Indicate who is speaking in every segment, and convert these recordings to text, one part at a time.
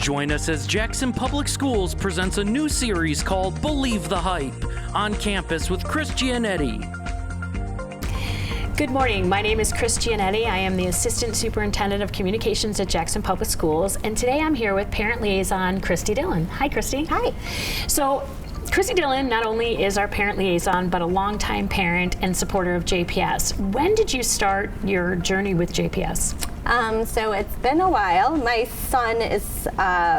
Speaker 1: Join us as Jackson Public Schools presents a new series called Believe the Hype on campus with Kristy and Eddie.
Speaker 2: Good morning. My name is Kristy and Eddie. I am the Assistant Superintendent of Communications at Jackson Public Schools, and today I'm here with Parent Liaison Kristys Dillon. Hi, Kristy.
Speaker 3: Hi.
Speaker 2: So, Kristys Dillon not only is our parent liaison, but a longtime parent and supporter of JPS. When did you start your journey with JPS?
Speaker 3: So it's been a while. My son is,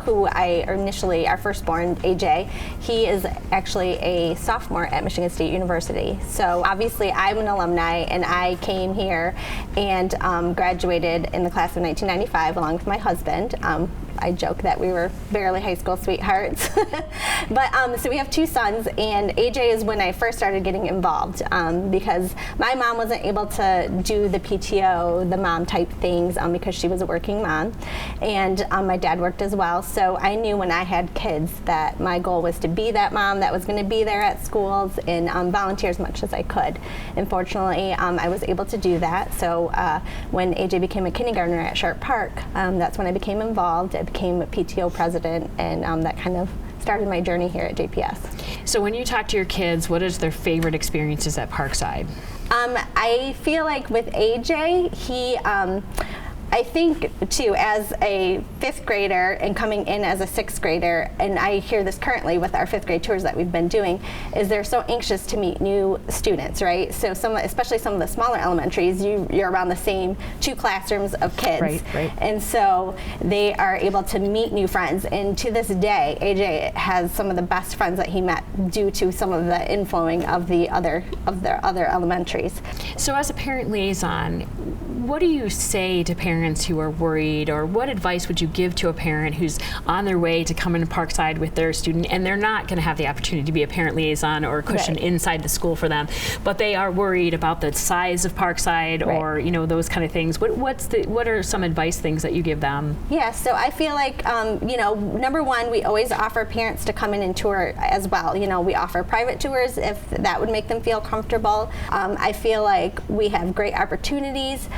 Speaker 3: who I initially, our firstborn, AJ, he is actually a sophomore at Michigan State University. So obviously I'm an alumni, and I came here and graduated in the class of 1995 along with my husband. I joke that we were barely high school sweethearts. But so we have two sons, and AJ is when I first started getting involved because my mom wasn't able to do the PTO, the mom type things because she was a working mom, and my dad worked as well. So I knew when I had kids that my goal was to be that mom that was going to be there at schools and volunteer as much as I could. And fortunately, I was able to do that. So when AJ became a kindergartner at Sharp Park, that's when I became involved. I became a PTO president, and that kind of started my journey here at JPS.
Speaker 2: So when you talk to your kids, what is their favorite experiences at Parkside?
Speaker 3: I feel like with AJ, he, I think too, as a fifth grader and coming in as a sixth grader, and I hear this currently with our fifth grade tours that we've been doing, is they're so anxious to meet new students, right? So especially some of the smaller elementaries, you're around the same two classrooms of kids.
Speaker 2: Right.
Speaker 3: And so they are able to meet new friends. And to this day, AJ has some of the best friends that he met due to some of the inflowing of their other elementaries.
Speaker 2: So as a parent liaison, what do you say to parents who are worried, or what advice would you give to a parent who's on their way to come into Parkside with their student and they're not going to have the opportunity to be a parent liaison or a cushion inside the school for them, but they are worried about the size of Parkside or those kind of things? What are some advice things that you give them?
Speaker 3: Yeah, so I feel like number one, we always offer parents to come in and tour as well. We offer private tours if that would make them feel comfortable. I feel like we have great opportunities.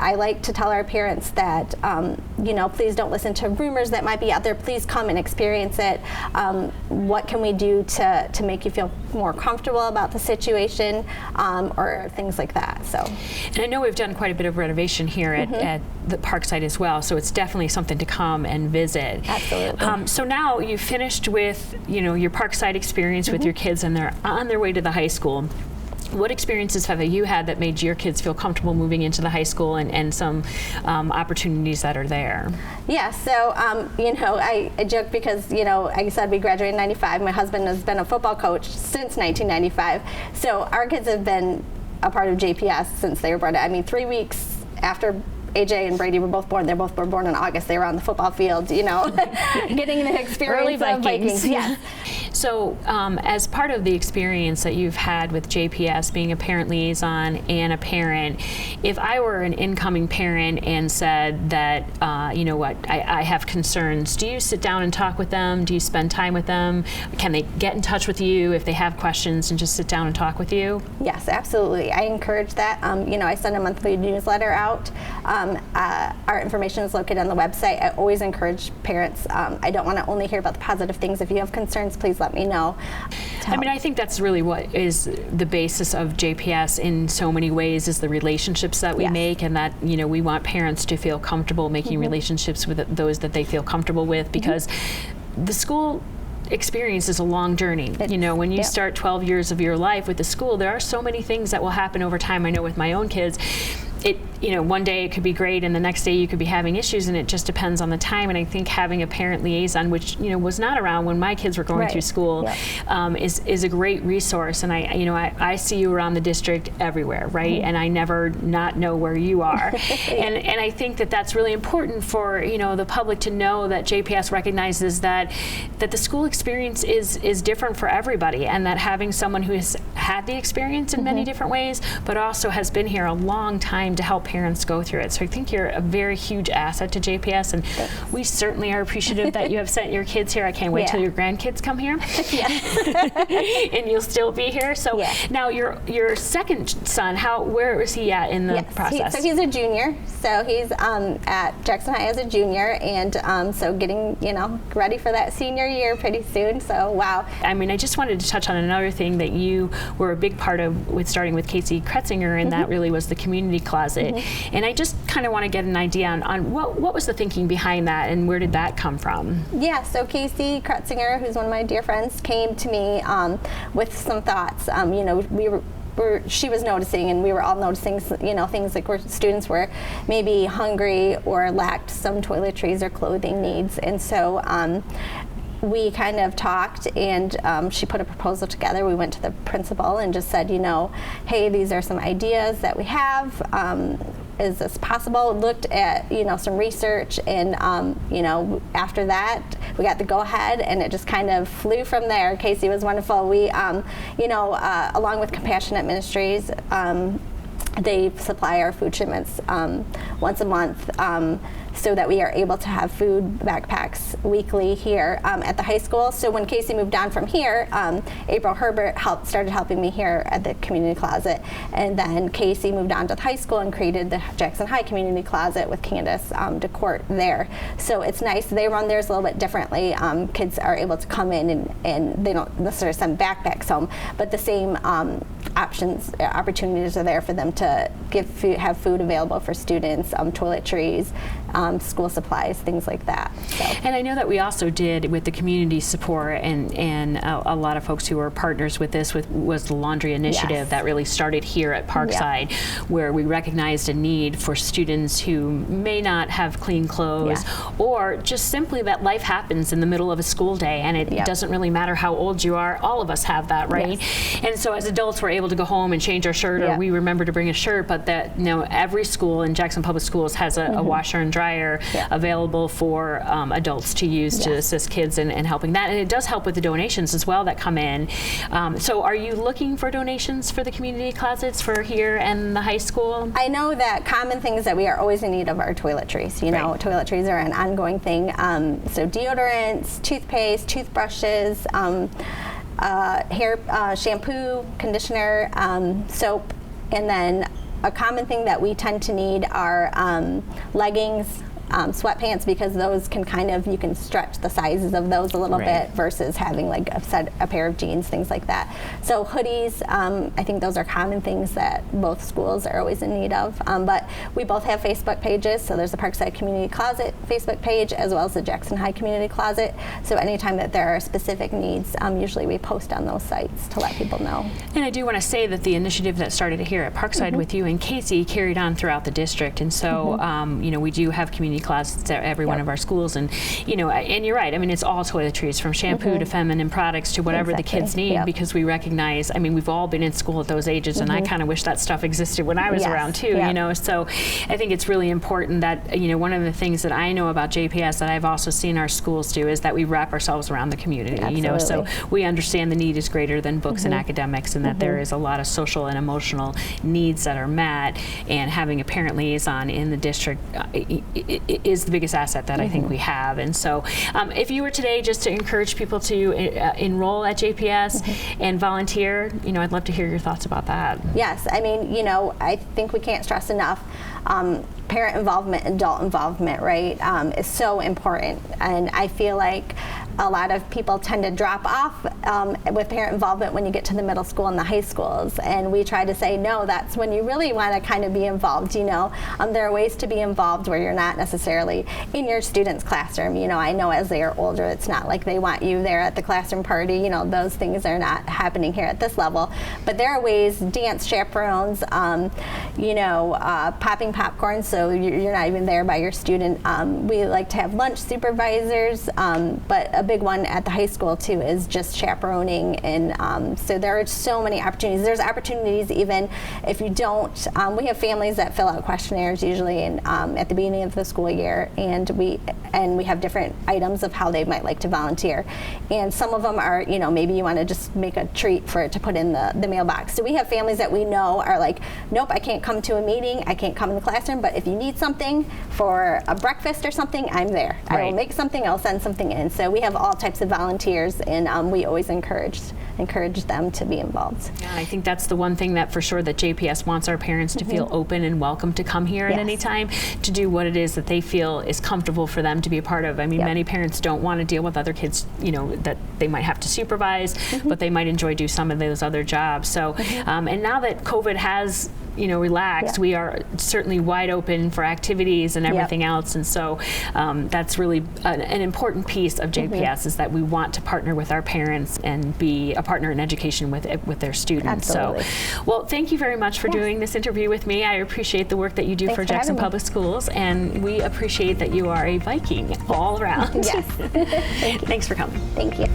Speaker 3: I like to tell our parents that, please don't listen to rumors that might be out there. Please come and experience it. What can we do to make you feel more comfortable about the situation, or things like that. So,
Speaker 2: and I know we've done quite a bit of renovation here at the Parkside as well, so it's definitely something to come and visit.
Speaker 3: Absolutely.
Speaker 2: So now you've finished with your Parkside experience with your kids, and they're on their way to the high school. What experiences have you had that made your kids feel comfortable moving into the high school, and some opportunities that are there?
Speaker 3: Yeah, so, I joke because, like I said, we graduated in 95. My husband has been a football coach since 1995. So our kids have been a part of JPS since they were born. 3 weeks after AJ and Brady were both born. They both were born in August. They were on the football field, getting the experience of Vikings. Yes.
Speaker 2: So as part of the experience that you've had with JPS, being a parent liaison and a parent, if I were an incoming parent and said that, I have concerns, do you sit down and talk with them? Do you spend time with them? Can they get in touch with you if they have questions and just sit down and talk with you?
Speaker 3: Yes, absolutely. I encourage that. I send a monthly newsletter out. Our information is located on the website. I always encourage parents. I don't want to only hear about the positive things. If you have concerns, please let me know.
Speaker 2: I think that's really what is the basis of JPS in so many ways, is the relationships that we make, and that we want parents to feel comfortable making relationships with those that they feel comfortable with, because the school experience is a long journey. When you start 12 years of your life with the school, there are so many things that will happen over time. I know with my own kids, one day it could be great, and the next day you could be having issues, and it just depends on the time. And I think having a parent liaison, which was not around when my kids were going through school, is a great resource. And I see you around the district everywhere, right? And I never not know where you are. and I think that that's really important for the public to know, that JPS recognizes that the school experience is different for everybody, and that having someone who has had the experience in many different ways, but also has been here a long time time to help parents go through it. So I think you're a very huge asset to JPS, and we certainly are appreciative that you have sent your kids here. I can't wait till your grandkids come here. And you'll still be here. So now your second son, where is he at in the process?
Speaker 3: So he's a junior. So he's at Jackson High as a junior, and so getting ready for that senior year pretty soon. So wow.
Speaker 2: I mean, I just wanted to touch on another thing that you were a big part of with starting with Casey Kretzinger, and that really was the community closet. And I just kind of want to get an idea on what was the thinking behind that, and where did that come from?
Speaker 3: Yeah, so Casey Kretzinger, who's one of my dear friends, came to me with some thoughts. She was noticing, and we were all noticing, things like where students were maybe hungry or lacked some toiletries or clothing needs. And so we kind of talked, and she put a proposal together. We went to the principal and just said, hey, these are some ideas that we have. Is this possible? Looked at some research, and after that we got the go ahead, and it just kind of flew from there. Casey was wonderful. We along with Compassionate Ministries, they supply our food shipments once a month, so that we are able to have food backpacks weekly here at the high school. So when Casey moved on from here, April Herbert started helping me here at the community closet, and then Casey moved on to the high school and created the Jackson High community closet with Candace DeCourt there. So it's nice. They run theirs a little bit differently. Kids are able to come in and they don't necessarily send backpacks home, but the same opportunities are there for them to have food available for students, toiletries, school supplies, things like that. So.
Speaker 2: And I know that we also did with the community support, and a lot of folks who were partners with this was the laundry initiative that really started here at Parkside, where we recognized a need for students who may not have clean clothes, or just simply that life happens in the middle of a school day, and it doesn't really matter how old you are. All of us have that, right? And so as adults, we're able to go home and change our shirt, or we remember to bring a shirt, but that every school in Jackson Public Schools has a washer and dryer available for adults to use to assist kids in helping that. And it does help with the donations as well that come in. So are you looking for donations for the community closets for here and the high school?
Speaker 3: I know that common things that we are always in need of are toiletries. Toiletries are an ongoing thing. So deodorants, toothpaste, toothbrushes, hair shampoo, conditioner, soap, and then a common thing that we tend to need are leggings, sweatpants, because those can you can stretch the sizes of those a little bit versus having like a pair of jeans, things like that. So hoodies, I think those are common things that both schools are always in need of. But we both have Facebook pages, so there's the Parkside Community Closet Facebook page as well as the Jackson High Community Closet. So anytime that there are specific needs, usually we post on those sites to let people know.
Speaker 2: And I do want to say that the initiative that started here at Parkside with you and Casey carried on throughout the district, and so we do have community closets at every one of our schools, and and you're right. I mean, it's all toiletries, from shampoo to feminine products to whatever the kids need, because we recognize. I mean, we've all been in school at those ages, and I kind of wish that stuff existed when I was around too. So I think it's really important that one of the things that I know about JPS that I've also seen our schools do is that we wrap ourselves around the community. So we understand the need is greater than books and academics, and that there is a lot of social and emotional needs that are met, and having a parent liaison in the district is the biggest asset that I think we have. And so if you were today just to encourage people to enroll at JPS and volunteer, I'd love to hear your thoughts about that.
Speaker 3: Yes, I mean, I think we can't stress enough parent involvement, adult involvement, right, is so important. And I feel like a lot of people tend to drop off with parent involvement when you get to the middle school and the high schools. And we try to say, no, that's when you really want to kind of be involved. There are ways to be involved where you're not necessarily in your student's classroom. I know as they are older, it's not like they want you there at the classroom party. Those things are not happening here at this level. But there are ways, dance chaperones, popping popcorn, so you're not even there by your student. We like to have lunch supervisors, but a big one at the high school too is just chaperoning, and so there are so many opportunities. There's opportunities even if you don't. We have families that fill out questionnaires usually at the beginning of the school year, and we have different items of how they might like to volunteer. And some of them are, maybe you want to just make a treat for it to put in the mailbox. So we have families that we know are like, nope, I can't come to a meeting, I can't come in the classroom, but if you need something for a breakfast or something, I'm there.
Speaker 2: Right.
Speaker 3: I will make something, I'll send something in. So we have all types of volunteers, and we always encourage them to be involved.
Speaker 2: Yeah, I think that's the one thing that for sure that JPS wants our parents to feel open and welcome to come here at any time to do what it is that they feel is comfortable for them to be a part of. I mean, many parents don't want to deal with other kids, that they might have to supervise, but they might enjoy do some of those other jobs. So, and now that COVID has relaxed, we are certainly wide open for activities and everything else, and so that's really an important piece of JPS is that we want to partner with our parents and be a partner in education with their students.
Speaker 3: Absolutely.
Speaker 2: So, well, thank you very much for doing this interview with me. I appreciate the work that you do for Jackson Public Schools, and we appreciate that you are a Viking all around.
Speaker 3: Yes.
Speaker 2: Thanks for coming.
Speaker 3: Thank you.